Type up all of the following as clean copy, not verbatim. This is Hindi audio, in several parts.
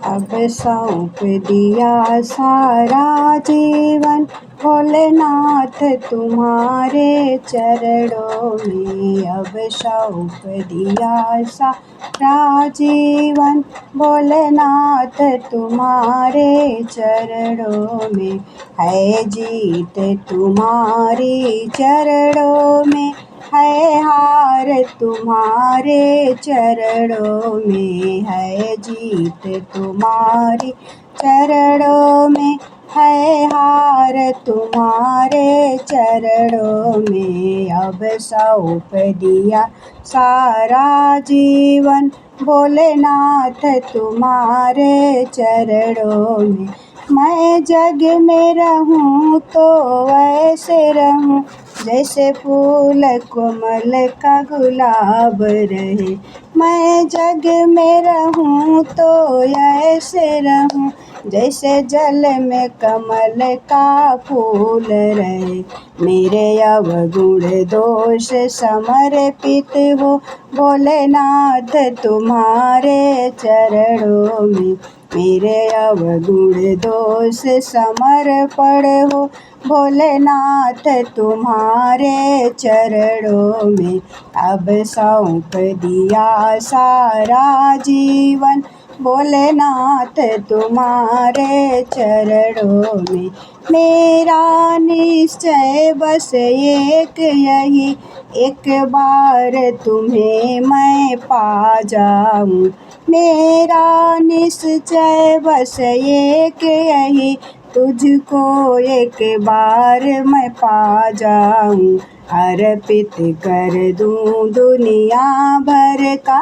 अब सौंप दिया सारा जीवन भोलेनाथ तुम्हारे चरणों में। अब सौंप दिया सारा जीवन भोलेनाथ तुम्हारे चरणों में। है जीत तुम्हारी चरणों में, है हार तुम्हारे चरणों में। है जीत तुम्हारी चरणों में, है हार तुम्हारे चरणों में। अब सौंप दिया सारा जीवन भोलेनाथ तुम्हारे चरणों में। मैं जग में रहूं तो वैसे रहूं जैसे फूल कोमल का गुलाब रहे। मैं जग में रहूं तो ऐसे रहूं जैसे जल में कमल का फूल रहे। मेरे अवगुण दोष समर्पित हो भोलेनाथ तुम्हारे चरणों में। मेरे अवगुण दोष समर्पण हो भोलेनाथ तुम्हारे चरणों में। अब सौंप दिया सारा जीवन भोलेनाथ तुम्हारे चरणों में। मेरा निश्चय बस एक यही, एक बार तुम्हें मैं पा जाऊं। मेरा निश्चय बस एक यही, तुझको एक बार मैं पा जाऊं। अर्पित कर दूं दुनिया भर का,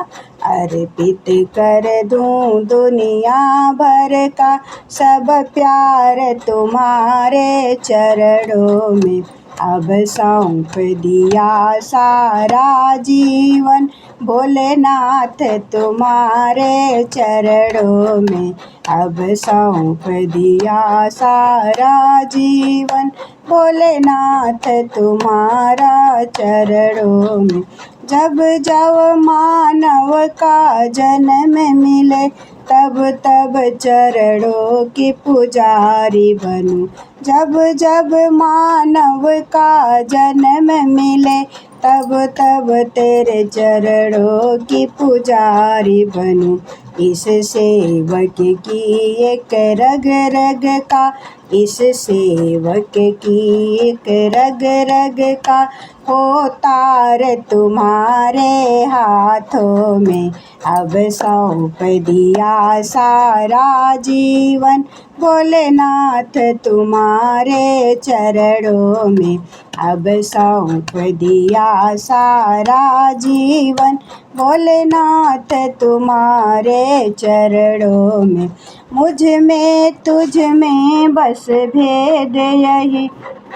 अर्पित कर दूं दुनिया भर का सब प्यार तुम्हारे चरणों में। अब सौंप दिया सारा जीवन भोलेनाथ तुम्हारे चरणों में। अब सौंप दिया सारा जीवन भोलेनाथ तुम्हारा चरणों में। जब जब मानव का जन्म मिले तब तब चरणों की पुजारी बनूं। जब जब मानव का जन्म मिले तब तब तेरे चरणों की पुजारी बनूं। इस सेवक की एक रग रग का, इस सेवक की एक रग रग का हो तार तुम्हारे हाथों में। अब सौंप दिया सारा जीवन भोलेनाथ तुम्हारे चरणों में। अब सौंप दिया सारा जीवन भोलेनाथ तुम्हारे चरणों में। मुझ में तुझ में बस भेद यही,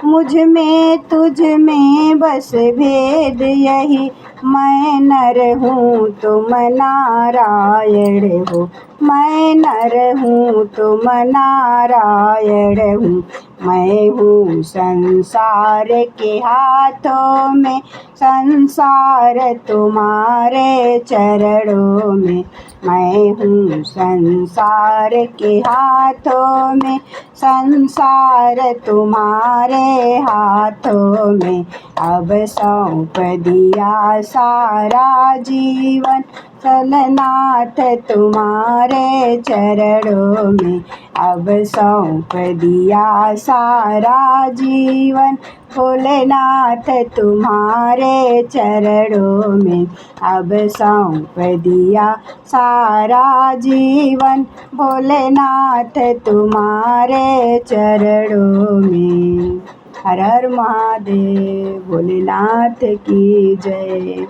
मुझ में तुझ में बस भेद यही। मैं नर हूँ तुम नारायण हो, मैं नर हूँ तुम नारायण हूँ। मैं हूँ संसार के हाथों में, संसार तुम्हारे चरणों में। मैं हूँ संसार के हाथों में, संसार तुम्हारे हाथों में। अब सौंप दिया सारा जीवन भोलेनाथ तुम्हारे चरणों में। अब सौंप दिया सारा जीवन भोलेनाथ तुम्हारे चरणों में। अब सौंप दिया सारा जीवन भोलेनाथ तुम्हारे चरणों में। हर हर महादेव, भोलेनाथ की जय।